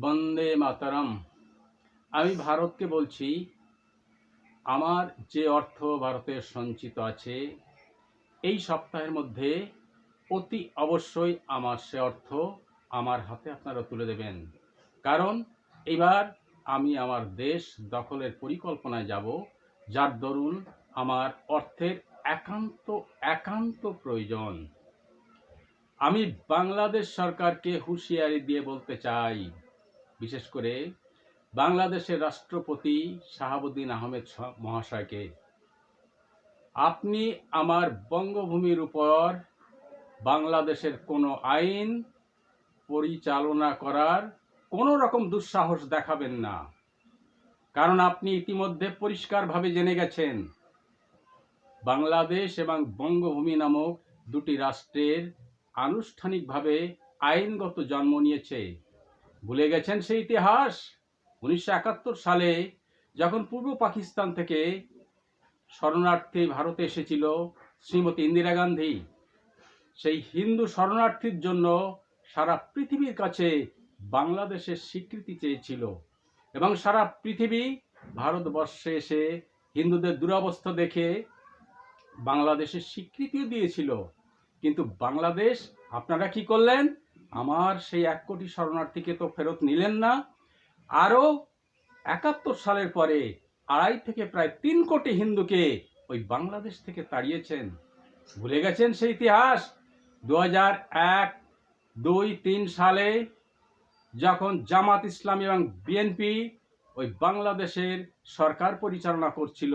বন্দে মাতরম। আমি ভারতকে বলছি, আমার যে অর্থ ভারতের সঞ্চিত আছে, এই সপ্তাহের মধ্যে অতি অবশ্যই আমার সে অর্থ আমার হাতে আপনারা তুলে দেবেন। কারণ এবার আমি আমার দেশ দখলের পরিকল্পনায় যাব, যার দরুন আমার অর্থের একান্ত একান্ত প্রয়োজন। আমি বাংলাদেশ সরকারকে হুঁশিয়ারি দিয়ে বলতে চাই, বিশেষ করে বাংলাদেশের রাষ্ট্রপতি শাহাবুদ্দিন আহমেদ মহাশয়কে, আপনি আমার বঙ্গভূমির উপর বাংলাদেশের কোনো আইন পরিচালনা করার কোনো রকম দুঃসাহস দেখাবেন না। কারণ আপনি ইতিমধ্যে পরিষ্কারভাবে জেনে গেছেন, বাংলাদেশ এবং বঙ্গভূমি নামক দুটি রাষ্ট্রের আনুষ্ঠানিকভাবে আইনগত জন্ম নিয়েছে। ভুলে গেছেন সেই ইতিহাস? 1971 সালে যখন পূর্ব পাকিস্তান থেকে শরণার্থী ভারতে এসেছিল শ্রীমতী ইন্দিরা গান্ধী, সেই হিন্দু শরণার্থীর জন্য সারা পৃথিবীর কাছে বাংলাদেশের স্বীকৃতি চেয়েছিল এবং সারা পৃথিবী ভারতবর্ষে এসে হিন্দুদের দুরবস্থা দেখে বাংলাদেশের স্বীকৃতিও দিয়েছিল। কিন্তু বাংলাদেশ আপনারা কি করলেন? আমার সেই 1 কোটি শরণার্থীকে তো ফেরত নিলেন না। আরও 71 সালের পরে 2.5 থেকে প্রায় 3 কোটি হিন্দুকে ওই বাংলাদেশ থেকে তাড়িয়েছেন। ভুলে গেছেন সেই ইতিহাস? 2001, 2, 3 সালে যখন জামাত ইসলামী এবং বিএনপি ওই বাংলাদেশের সরকার পরিচালনা করছিল,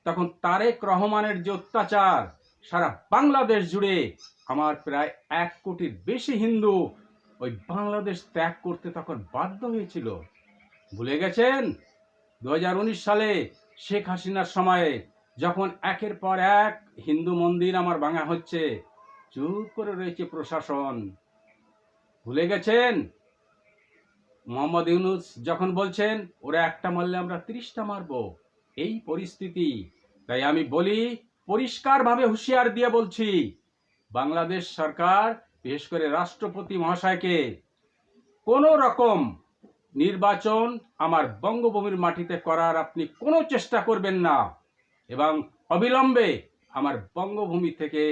তখন তারেক রহমানের যে অত্যাচার, সারা বাংলাদেশ জুড়ে আমার প্রায় 1 কোটির বেশি হিন্দু ওই বাংলাদেশ ত্যাগ করতে তখন বাধ্য হয়েছিল। ভুলে গেছেন? 2019 সালে শেখ হাসিনার সময়ে যখন একের পর এক হিন্দু মন্দির আমার ভাঙা হচ্ছে, চুপ করে রয়েছে প্রশাসন। ভুলে গেছেন? মোহাম্মদ ইউনূস যখন বলছেন ওরা একটা মারলে আমরা 30টা মারবো, এই পরিস্থিতি। তাই আমি বলি, পরিষ্কারভাবে হুঁশিয়ার দিয়ে বলছি, বাংলাদেশ সরকার, বিশেষ করে রাষ্ট্রপতি মহাশয়কে, কোনো রকম নির্বাচন আমার বঙ্গভূমির মাটিতে করার আপনি কোনো চেষ্টা করবেন না এবং অবিলম্বে আমার বঙ্গভূমি থেকে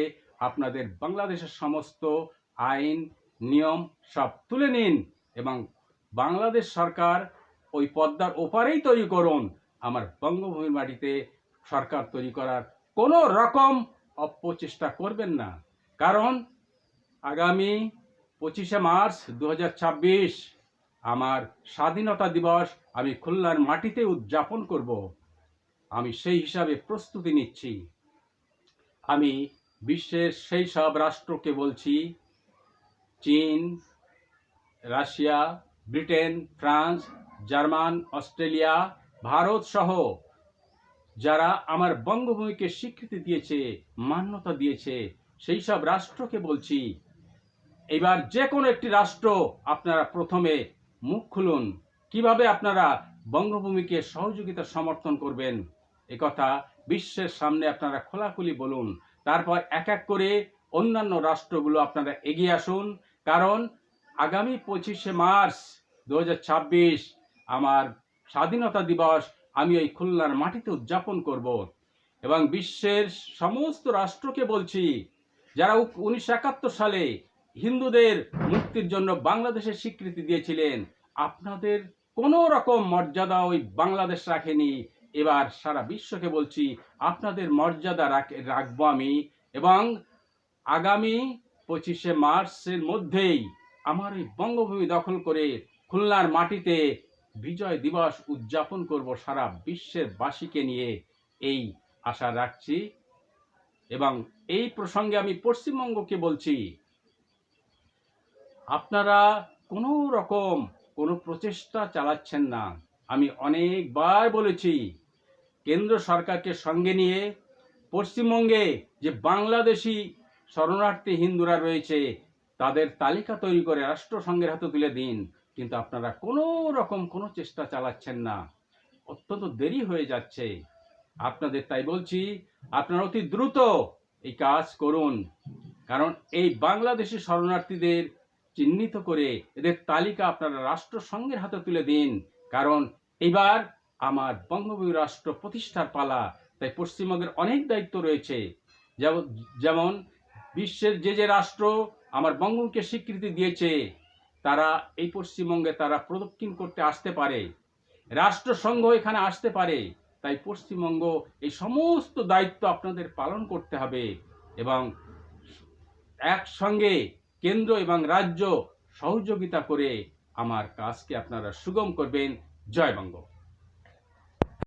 আপনাদের বাংলাদেশের সমস্ত আইন নিয়ম সব তুলে নিন এবং বাংলাদেশ সরকার ওই পদ্মার ওপারেই তৈরি করুন। আমার বঙ্গভূমির মাটিতে সরকার তৈরি করার কোনো রকম অপচেষ্টা করবেন না। কারণ আগামী 25শে মার্চ 2026 আমার স্বাধীনতা দিবস আমি খুলনার মাটিতে উদযাপন করব। আমি সেই হিসাবে প্রস্তুতি নিচ্ছি। আমি বিশ্বের সেই সব রাষ্ট্রকে বলছি, চীন, Russia, Britain, France, German, Australia, Bharat সহ যারা আমার বঙ্গভূমিকে স্বীকৃতি দিয়েছে, মান্যতা দিয়েছে, সেই সব রাষ্ট্রকে বলছি, এবার যে কোনো একটি রাষ্ট্র আপনারা প্রথমে মুখ খুলুন, কিভাবে আপনারা বঙ্গভূমিকে সহযোগিতা সমর্থন করবেন একথা বিশ্বের সামনে আপনারা খোলাখুলি বলুন। তারপর এক এক করে অন্যান্য রাষ্ট্রগুলো আপনারা এগিয়ে আসুন। কারণ আগামী 25শে মার্চ 2026 আমার স্বাধীনতা দিবস আমি এই খুলনার মাটিতে উদযাপন করব এবং বিশ্বের সমস্ত রাষ্ট্রকে বলছি, যারা 1971 সালে হিন্দুদের মুক্তির জন্য বাংলাদেশের স্বীকৃতি দিয়েছিলেন, আপনাদের কোনো রকম মর্যাদা ওই বাংলাদেশ রাখেনি। এবার সারা বিশ্বকে বলছি, আপনাদের মর্যাদা রাখবো আমি এবং আগামী 25শে মার্চের মধ্যেই আমার এই বঙ্গভূমি দখল করে খুলনার মাটিতে বিজয় দিবস উদযাপন করব সারা বিশ্বের বাসীকে নিয়ে, এই আশা রাখছি। এবং এই প্রসঙ্গে আমি পশ্চিমবঙ্গকে বলছি, আপনারা কোনো রকম কোনো প্রচেষ্টা চালাচ্ছেন না। আমি অনেকবার বলেছি, কেন্দ্র সরকারকে সঙ্গে নিয়ে পশ্চিমবঙ্গে যে বাংলাদেশি শরণার্থী হিন্দুরা রয়েছে তাদের তালিকা তৈরি করে রাষ্ট্রসংঘের হাতে তুলে দিন, কিন্তু আপনারা কোনো রকম কোনো চেষ্টা চালাচ্ছেন না। অত্যন্ত দেরি হয়ে যাচ্ছে আপনাদের। তাই বলছি, আপনারা অতি দ্রুত এই কাজ করুন। কারণ এই বাংলাদেশি শরণার্থীদের চিহ্নিত করে এদের তালিকা আপনারা রাষ্ট্রসংঘের হাতে তুলে দিন, কারণ এবার আমার বঙ্গবন্ধু রাষ্ট্র প্রতিষ্ঠার পালা। তাই পশ্চিমবঙ্গের অনেক দায়িত্ব রয়েছে। যেমন বিশ্বের যে রাষ্ট্র আমার বঙ্গবন্ধুকে স্বীকৃতি দিয়েছে, তারা এই পশ্চিমবঙ্গে তারা প্রদক্ষিণ করতে আসতে পারে, রাষ্ট্রসংঘ এখানে আসতে পারে। তাই পশ্চিমবঙ্গ এই সমস্ত দায়িত্ব আপনাদের পালন করতে হবে এবং একসঙ্গে কেন্দ্র এবং রাজ্য সহযোগিতা করে আমার কাজকে আপনারা সুগম করবেন। জয় বঙ্গ।